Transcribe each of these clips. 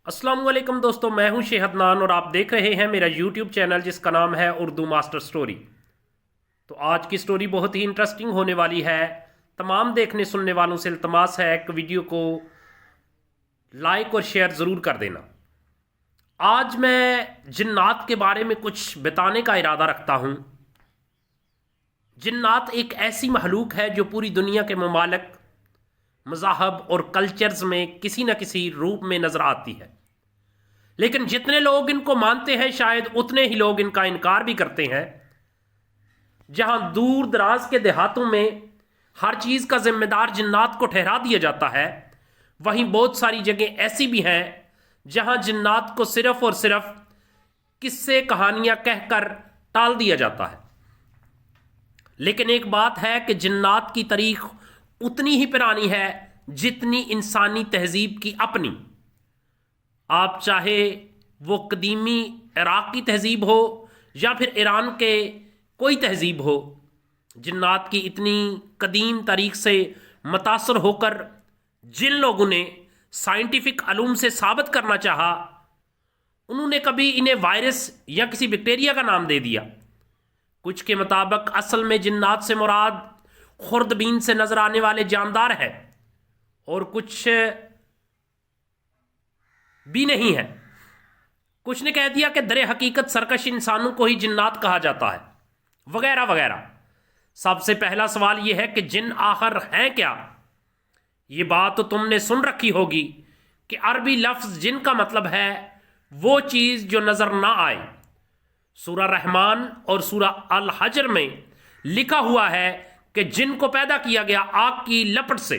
السلام علیکم دوستو، میں ہوں شیخ عدنان اور آپ دیکھ رہے ہیں میرا یوٹیوب چینل جس کا نام ہے اردو ماسٹر سٹوری۔ تو آج کی سٹوری بہت ہی انٹرسٹنگ ہونے والی ہے۔ تمام دیکھنے سننے والوں سے التماس ہے کہ ویڈیو کو لائک اور شیئر ضرور کر دینا۔ آج میں جنات کے بارے میں کچھ بتانے کا ارادہ رکھتا ہوں۔ جنات ایک ایسی مخلوق ہے جو پوری دنیا کے ممالک، مذاہب اور کلچرز میں کسی نہ کسی روپ میں نظر آتی ہے، لیکن جتنے لوگ ان کو مانتے ہیں شاید اتنے ہی لوگ ان کا انکار بھی کرتے ہیں۔ جہاں دور دراز کے دیہاتوں میں ہر چیز کا ذمہ دار جنات کو ٹھہرا دیا جاتا ہے، وہیں بہت ساری جگہیں ایسی بھی ہیں جہاں جنات کو صرف اور صرف قصے کہانیاں کہہ کر ٹال دیا جاتا ہے۔ لیکن ایک بات ہے کہ جنات کی تاریخ اتنی ہی پرانی ہے جتنی انسانی تہذیب کی اپنی۔ آپ چاہے وہ قدیمی عراق کی تہذیب ہو یا پھر ایران کے کوئی تہذیب ہو، جنات کی اتنی قدیم تاریخ سے متاثر ہو کر جن لوگوں نے سائنٹیفک علوم سے ثابت کرنا چاہا، انہوں نے کبھی انہیں وائرس یا کسی بیکٹیریا کا نام دے دیا۔ کچھ کے مطابق اصل میں جنات سے مراد خوردبین سے نظر آنے والے جاندار ہیں، اور کچھ بھی نہیں ہے۔ کچھ نے کہہ دیا کہ در حقیقت سرکش انسانوں کو ہی جنات کہا جاتا ہے، وغیرہ وغیرہ۔ سب سے پہلا سوال یہ ہے کہ جن آخر ہیں کیا؟ یہ بات تو تم نے سن رکھی ہوگی کہ عربی لفظ جن کا مطلب ہے وہ چیز جو نظر نہ آئے۔ سورہ رحمان اور سورہ الحجر میں لکھا ہوا ہے کہ جن کو پیدا کیا گیا آگ کی لپٹ سے۔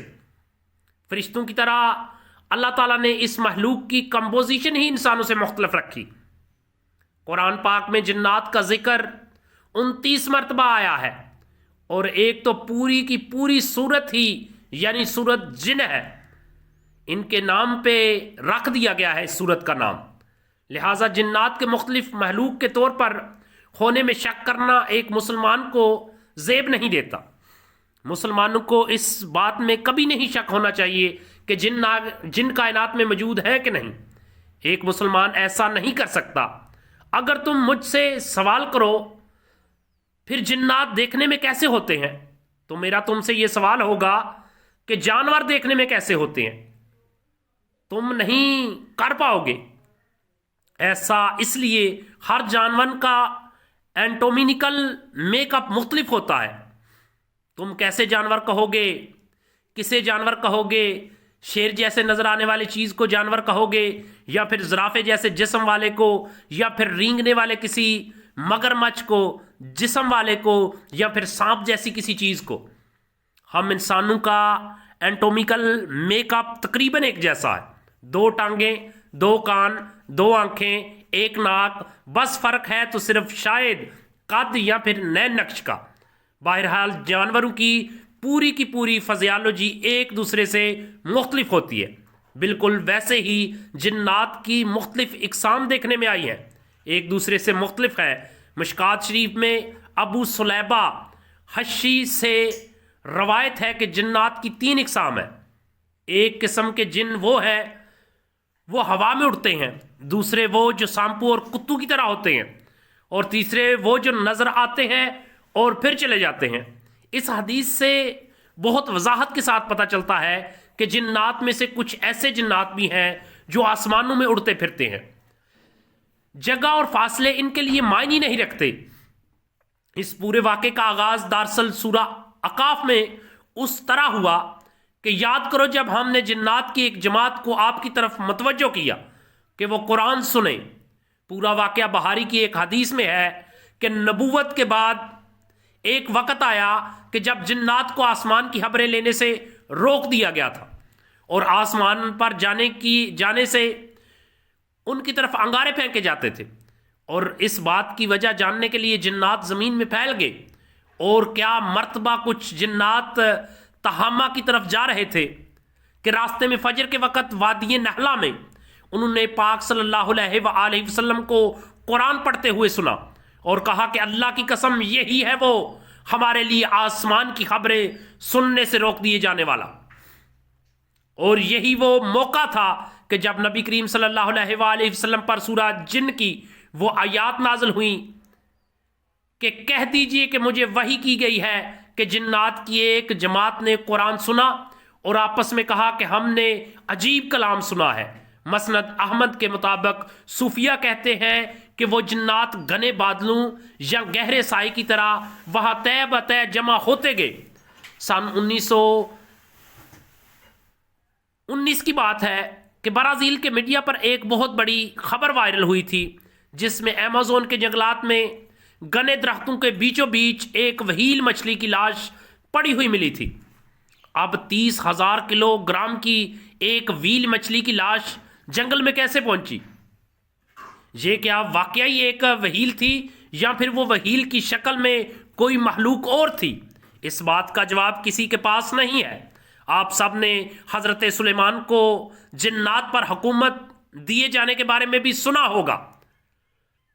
فرشتوں کی طرح اللہ تعالیٰ نے اس مخلوق کی کمپوزیشن ہی انسانوں سے مختلف رکھی۔ قرآن پاک میں جنات کا ذکر 29 مرتبہ آیا ہے، اور ایک تو پوری کی پوری سورت ہی یعنی سورت جن ہے، ان کے نام پہ رکھ دیا گیا ہے اس سورت کا نام۔ لہٰذا جنات کے مختلف مخلوق کے طور پر ہونے میں شک کرنا ایک مسلمان کو زیب نہیں دیتا۔ مسلمانوں کو اس بات میں کبھی نہیں شک ہونا چاہیے کہ جن کائنات میں موجود ہے کہ نہیں۔ ایک مسلمان ایسا نہیں کر سکتا۔ اگر تم مجھ سے سوال کرو پھر جنات دیکھنے میں کیسے ہوتے ہیں، تو میرا تم سے یہ سوال ہوگا کہ جانور دیکھنے میں کیسے ہوتے ہیں؟ تم نہیں کر پاؤ گے۔ ایسا اس لیے ہر جانور کا اینٹومیکل میک اپ مختلف ہوتا ہے۔ تم کیسے جانور کہو گے؟ کسے جانور کہو گے؟ شیر جیسے نظر آنے والی چیز کو جانور کہو گے، یا پھر زرافے جیسے جسم والے کو، یا پھر رینگنے والے کسی مگرمچھ کو جسم والے کو، یا پھر سانپ جیسی کسی چیز کو؟ ہم انسانوں کا اینٹومیکل میک اپ تقریباً ایک جیسا ہے۔ 2 ٹانگیں، 2 کان، 2 آنکھیں، 1 ناک، بس فرق ہے تو صرف شاید قد یا پھر نئے نقش کا۔ بہرحال جانوروں کی پوری فزیالوجی ایک دوسرے سے مختلف ہوتی ہے۔ بالکل ویسے ہی جنات کی مختلف اقسام دیکھنے میں آئی ہیں، ایک دوسرے سے مختلف ہے۔ مشکات شریف میں ابو سلیبہ حشی سے روایت ہے کہ جنات کی 3 اقسام ہیں۔ ایک قسم کے جن وہ ہے وہ ہوا میں اڑتے ہیں، دوسرے وہ جو سانپو اور کتوں کی طرح ہوتے ہیں، اور تیسرے وہ جو نظر آتے ہیں اور پھر چلے جاتے ہیں۔ اس حدیث سے بہت وضاحت کے ساتھ پتہ چلتا ہے کہ جنات میں سے کچھ ایسے جنات بھی ہیں جو آسمانوں میں اڑتے پھرتے ہیں۔ جگہ اور فاصلے ان کے لیے معنی نہیں رکھتے۔ اس پورے واقعے کا آغاز دراصل سورہ اقاف میں اس طرح ہوا کہ یاد کرو جب ہم نے جنات کی ایک جماعت کو آپ کی طرف متوجہ کیا کہ وہ قرآن سنیں۔ پورا واقعہ بہاری کی ایک حدیث میں ہے کہ نبوت کے بعد ایک وقت آیا کہ جب جنات کو آسمان کی خبریں لینے سے روک دیا گیا تھا، اور آسمان پر جانے سے ان کی طرف انگارے پھینکے جاتے تھے، اور اس بات کی وجہ جاننے کے لیے جنات زمین میں پھیل گئے۔ اور کیا مرتبہ کچھ جنات تہامہ کی طرف جا رہے تھے کہ راستے میں فجر کے وقت وادی نہلا میں انہوں نے پاک صلی اللہ علیہ وآلہ وسلم کو قرآن پڑھتے ہوئے سنا، اور کہا کہ اللہ کی قسم یہی ہے وہ ہمارے لیے آسمان کی خبریں سننے سے روک دیے جانے والا، اور یہی وہ موقع تھا کہ جب نبی کریم صلی اللہ علیہ وآلہ وسلم پر سورہ جن کی وہ آیات نازل ہوئیں کہ کہہ دیجئے کہ مجھے وحی کی گئی ہے کہ جنات کی ایک جماعت نے قرآن سنا اور آپس میں کہا کہ ہم نے عجیب کلام سنا ہے۔ مسند احمد کے مطابق صوفیہ کہتے ہیں کہ وہ جنات گھنے بادلوں یا گہرے سائے کی طرح وہاں طے بطے جمع ہوتے گئے۔ سن 1919 کی بات ہے کہ برازیل کے میڈیا پر ایک بہت بڑی خبر وائرل ہوئی تھی جس میں ایمیزون کے جنگلات میں گھنے درختوں کے بیچوں بیچ ایک وہیل مچھلی کی لاش پڑی ہوئی ملی تھی۔ اب 30,000 کلو گرام کی ایک ویل مچھلی کی لاش جنگل میں کیسے پہنچی؟ یہ کیا واقعی ایک وہیل تھی یا پھر وہ وہیل کی شکل میں کوئی مخلوق اور تھی؟ اس بات کا جواب کسی کے پاس نہیں ہے۔ آپ سب نے حضرت سلیمان کو جنات پر حکومت دیے جانے کے بارے میں بھی سنا ہوگا۔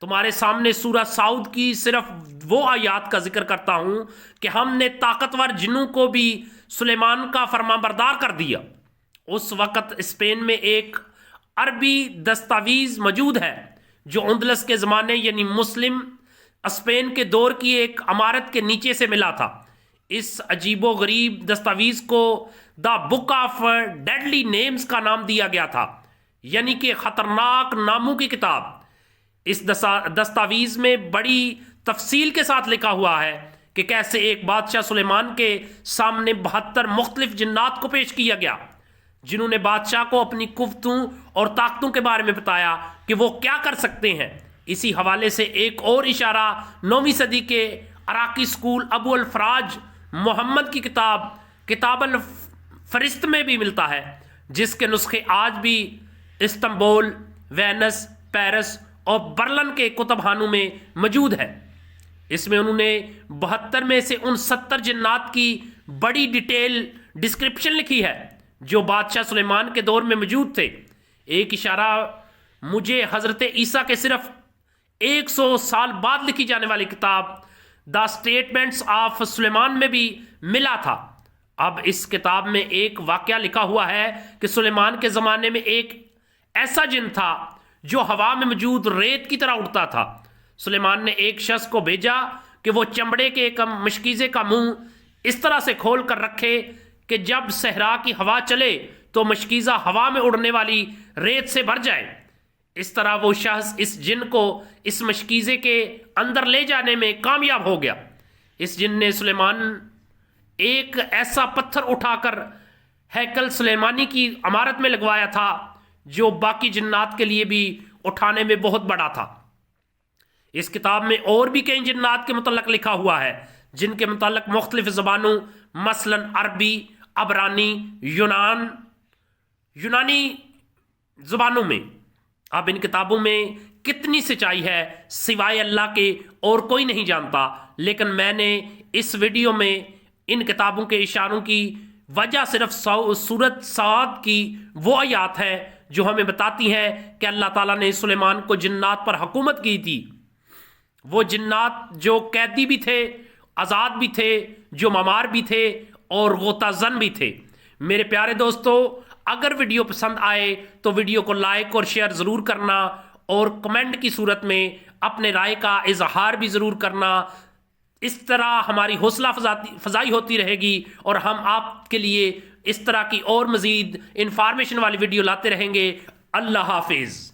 تمہارے سامنے سورہ سعود کی صرف وہ آیات کا ذکر کرتا ہوں کہ ہم نے طاقتور جنوں کو بھی سلیمان کا فرمان بردار کر دیا۔ اس وقت اسپین میں ایک عربی دستاویز موجود ہے جو اندلس کے زمانے یعنی مسلم اسپین کے دور کی ایک عمارت کے نیچے سے ملا تھا۔ اس عجیب و غریب دستاویز کو دا بک آف ڈیڈلی نیمز کا نام دیا گیا تھا، یعنی کہ خطرناک ناموں کی کتاب۔ اس دستاویز میں بڑی تفصیل کے ساتھ لکھا ہوا ہے کہ کیسے ایک بادشاہ سلیمان کے سامنے 72 مختلف جنات کو پیش کیا گیا جنہوں نے بادشاہ کو اپنی قوتوں اور طاقتوں کے بارے میں بتایا کہ وہ کیا کر سکتے ہیں۔ اسی حوالے سے ایک اور اشارہ 9ویں صدی کے عراقی سکول ابو الفراج محمد کی کتاب الفرست میں بھی ملتا ہے، جس کے نسخے آج بھی استنبول، وینس، پیرس اور برلن کے کتب خانوں میں موجود ہے۔ اس میں انہوں نے 72 میں سے ان 70 جنات کی بڑی ڈیٹیل ڈسکرپشن لکھی ہے جو بادشاہ سلیمان کے دور میں موجود تھے۔ ایک اشارہ مجھے حضرت عیسیٰ کے صرف 100 سال بعد لکھی جانے والی کتاب دا اسٹیٹمنٹس آف سلیمان میں بھی ملا تھا۔ اب اس کتاب میں ایک واقعہ لکھا ہوا ہے کہ سلیمان کے زمانے میں ایک ایسا جن تھا جو ہوا میں موجود ریت کی طرح اڑتا تھا۔ سلیمان نے ایک شخص کو بھیجا کہ وہ چمڑے کے ایک مشکیزے کا منہ اس طرح سے کھول کر رکھے کہ جب صحرا کی ہوا چلے تو مشکیزہ ہوا میں اڑنے والی ریت سے بھر جائے۔ اس طرح وہ شخص اس جن کو اس مشکیزے کے اندر لے جانے میں کامیاب ہو گیا۔ اس جن نے سلیمان ایک ایسا پتھر اٹھا کر ہیکل سلیمانی کی عمارت میں لگوایا تھا جو باقی جنات کے لیے بھی اٹھانے میں بہت بڑا تھا۔ اس کتاب میں اور بھی کئی جنات کے متعلق لکھا ہوا ہے جن کے متعلق مختلف زبانوں مثلا عربی، عبرانی، یونانی زبانوں میں۔ اب ان کتابوں میں کتنی سچائی ہے سوائے اللہ کے اور کوئی نہیں جانتا، لیکن میں نے اس ویڈیو میں ان کتابوں کے اشاروں کی وجہ صرف سورۃ صاد کی وہ آیات ہے جو ہمیں بتاتی ہیں کہ اللہ تعالیٰ نے سلیمان کو جنات پر حکومت کی تھی۔ وہ جنات جو قیدی بھی تھے، آزاد بھی تھے، جو ممار بھی تھے اور غوطہ زن بھی تھے۔ میرے پیارے دوستو، اگر ویڈیو پسند آئے تو ویڈیو کو لائک اور شیئر ضرور کرنا اور کمنٹ کی صورت میں اپنے رائے کا اظہار بھی ضرور کرنا۔ اس طرح ہماری حوصلہ افزائی ہوتی رہے گی اور ہم آپ کے لیے اس طرح کی اور مزید انفارمیشن والی ویڈیو لاتے رہیں گے۔ اللہ حافظ۔